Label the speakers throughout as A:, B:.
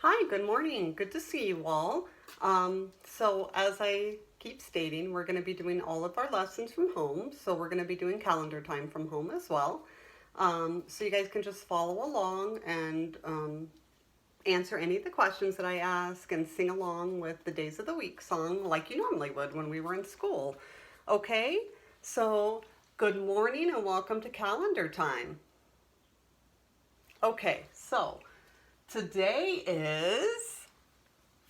A: Hi, good morning. Good to see you all. So as I keep stating, we're going to be doing all of our lessons from home. So we're going to be doing calendar time from home as well. So you guys can just follow along and answer any of the questions that I ask and sing along with the Days of the Week song like you normally would when we were in school. Okay? So good morning and welcome to calendar time. Okay, so today is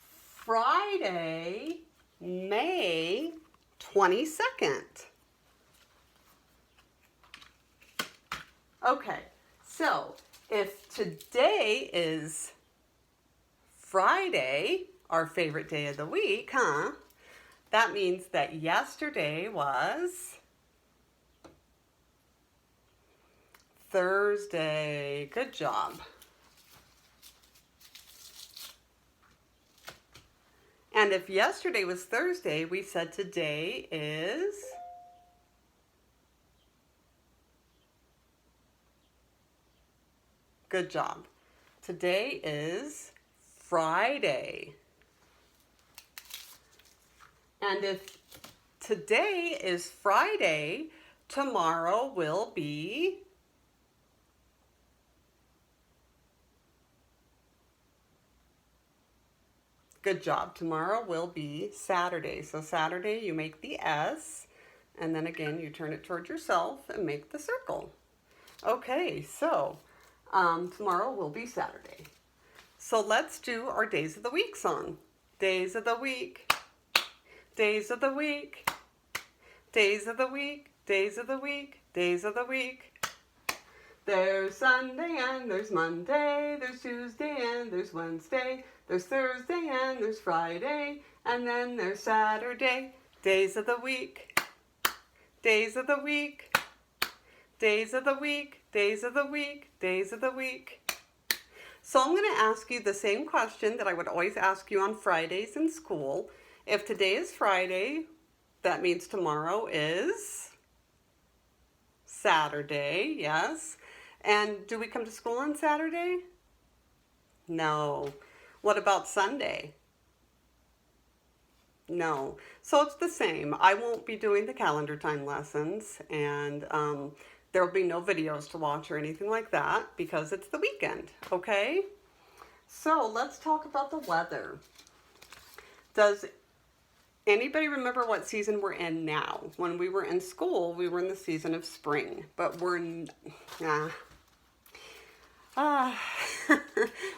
A: Friday, May 22nd. Okay, so if today is Friday, our favorite day of the week, that means that yesterday was Thursday. Good job. And if yesterday was Thursday, we said today is good job. Today is Friday. And if today is Friday, tomorrow will be good job. Tomorrow will be Saturday. So Saturday you make the S and then again you turn it towards yourself and make the circle. Okay, so tomorrow will be Saturday. So let's do our Days of the Week song. Days of the week, days of the week, days of the week, days of the week, days of the week. There's Sunday and there's Monday, there's Tuesday and there's Wednesday, there's Thursday and there's Friday, and then there's Saturday. Days of the week, days of the week, days of the week, days of the week, days of the week. So I'm going to ask you the same question that I would always ask you on Fridays in school. If today is Friday, that means tomorrow is Saturday, yes. And do we come to school on Saturday? No. What about Sunday? No. So it's the same. I won't be doing the calendar time lessons, and there will be no videos to watch or anything like that because it's the weekend, okay? So let's talk about the weather. Does anybody remember what season we're in now? When we were in school, we were in the season of spring, but when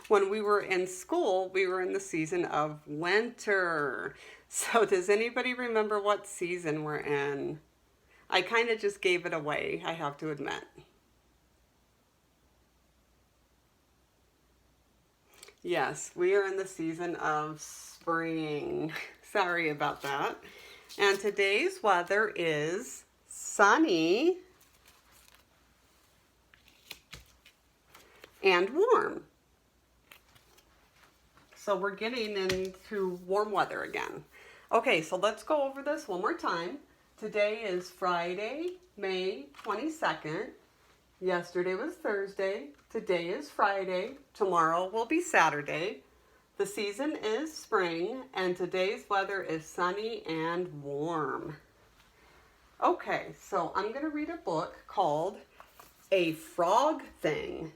A: we were in school, we were in the season of winter. So does anybody remember what season we're in? I kind of just gave it away, I have to admit. Yes, we are in the season of spring. Sorry about that. And today's weather is sunny and warm. So we're getting into warm weather again. Okay, so let's go over this one more time. Today is Friday, May 22nd. Yesterday was Thursday. Today is Friday. Tomorrow will be Saturday. The season is spring, and today's weather is sunny and warm. Okay, so I'm going to read a book called A Frog Thing.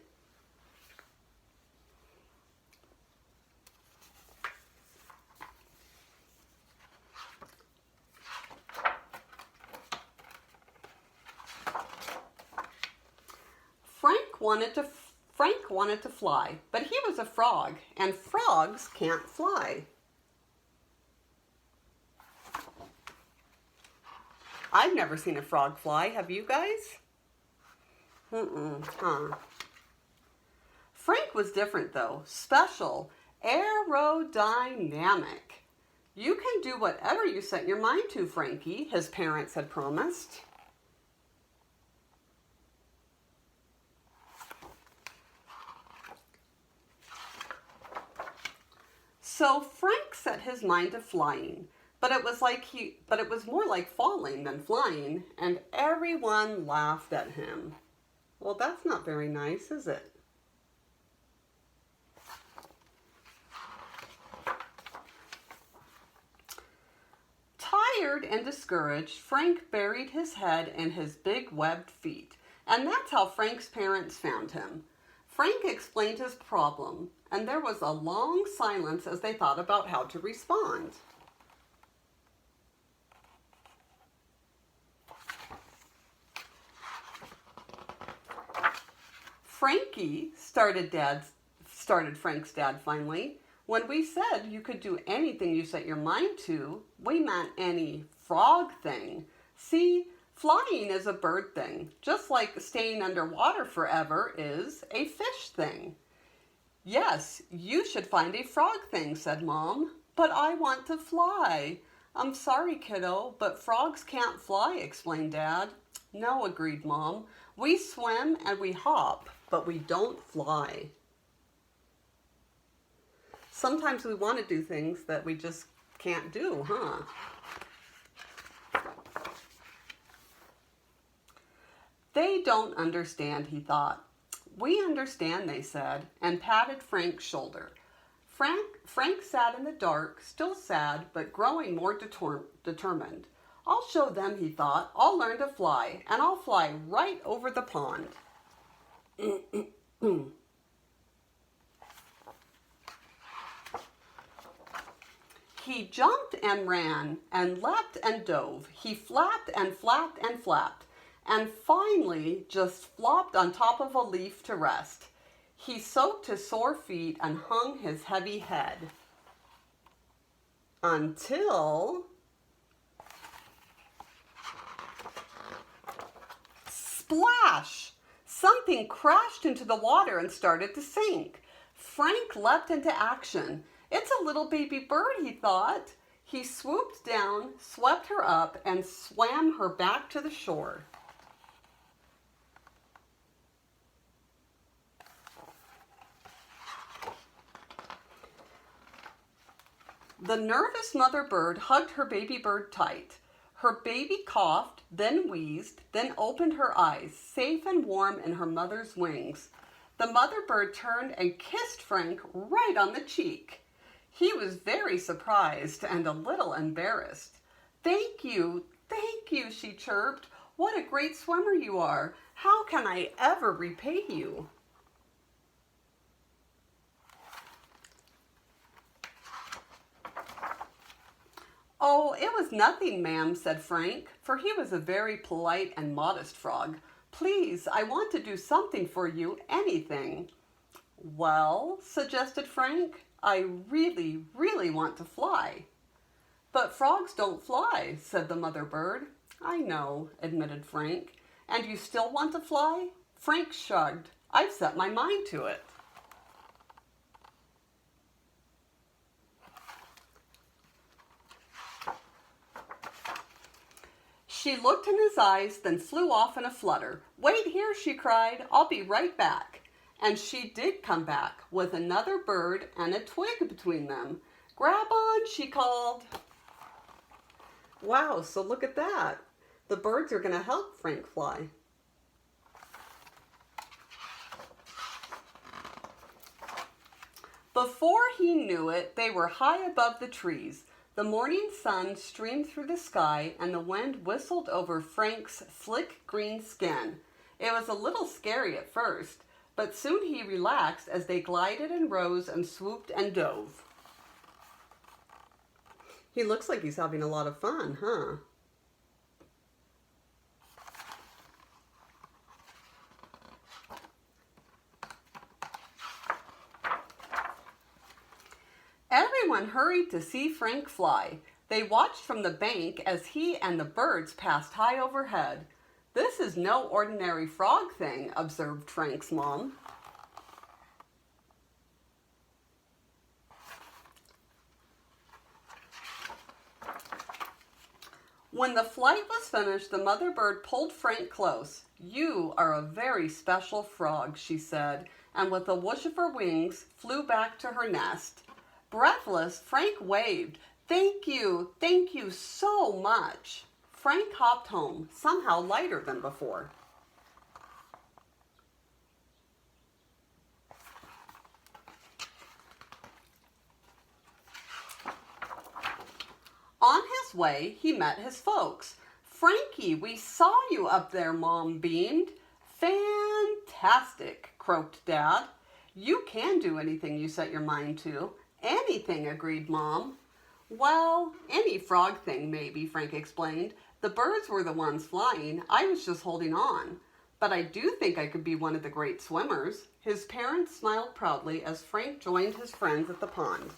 A: Frank wanted to fly, but he was a frog, and frogs can't fly. I've never seen a frog fly. Have you guys? Frank was different though. Special. Aerodynamic. You can do whatever you set your mind to, Frankie, his parents had promised. So Frank set his mind to flying, but it was more like falling than flying, and everyone laughed at him. Well, that's not very nice, is it? tired and discouraged, Frank buried his head in his big webbed feet. And that's how Frank's parents found him. Frank explained his problem, and there was a long silence as they thought about how to respond. Frankie, started Frank's dad finally. When we said you could do anything you set your mind to, we meant any frog thing. See, flying is a bird thing, just like staying underwater forever is a fish thing. Yes, you should find a frog thing, said Mom. But I want to fly. I'm sorry, kiddo, but frogs can't fly, explained Dad. No, agreed Mom. We swim and we hop, but we don't fly. Sometimes we want to do things that we just can't do, huh? They don't understand, he thought. We understand, they said, and patted Frank's shoulder. Frank sat in the dark, still sad, but growing more determined. I'll show them, he thought. I'll learn to fly, and I'll fly right over the pond. He jumped and ran, and leapt and dove. He flapped and flapped and flapped, and finally just flopped on top of a leaf to rest. He soaked his sore feet and hung his heavy head. Until... splash! Something crashed into the water and started to sink. Frank leapt into action. It's a little baby bird, he thought. He swooped down, swept her up, and swam her back to the shore. The nervous mother bird hugged her baby bird tight. Her baby coughed, then wheezed, then opened her eyes, safe and warm in her mother's wings. The mother bird turned and kissed Frank right on the cheek. He was very surprised and a little embarrassed. Thank you, she chirped. What a great swimmer you are. How can I ever repay you? Oh, it was nothing, ma'am, said Frank, for he was a very polite and modest frog. Please, I want to do something for you, anything. Well, suggested Frank, I really, really want to fly. But frogs don't fly, said the mother bird. I know, admitted Frank. And you still want to fly? Frank shrugged. I've set my mind to it. She looked in his eyes, then flew off in a flutter. Wait here, she cried. I'll be right back. And she did come back, with another bird and a twig between them. Grab on, she called. Wow, so look at that. The birds are going to help Frank fly. Before he knew it, they were high above the trees. The morning sun streamed through the sky, and the wind whistled over Frank's slick green skin. It was a little scary at first, but soon he relaxed as they glided and rose and swooped and dove. He looks like he's having a lot of fun, huh? Everyone hurried to see Frank fly. They watched from the bank as he and the birds passed high overhead. This is no ordinary frog thing, observed Frank's mom. When the flight was finished, the mother bird pulled Frank close. You are a very special frog, she said, and with a whoosh of her wings, flew back to her nest. Breathless, Frank waved. Thank you so much. Frank hopped home, somehow lighter than before. On his causeway, he met his folks. Frankie, we saw you up there, Mom beamed. Fantastic, croaked Dad. You can do anything you set your mind to. Anything, agreed Mom. Well, any frog thing, maybe, Frank explained. The birds were the ones flying. I was just holding on. But I do think I could be one of the great swimmers. His parents smiled proudly as Frank joined his friends at the pond.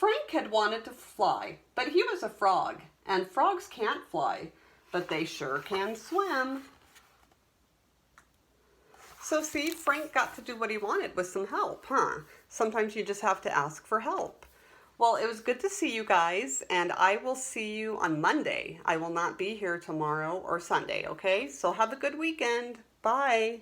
A: Frank had wanted to fly, but he was a frog, and frogs can't fly, but they sure can swim. So see, Frank got to do what he wanted with some help, huh? Sometimes you just have to ask for help. Well, it was good to see you guys, and I will see you on Monday. I will not be here tomorrow or Sunday, okay? So have a good weekend. Bye.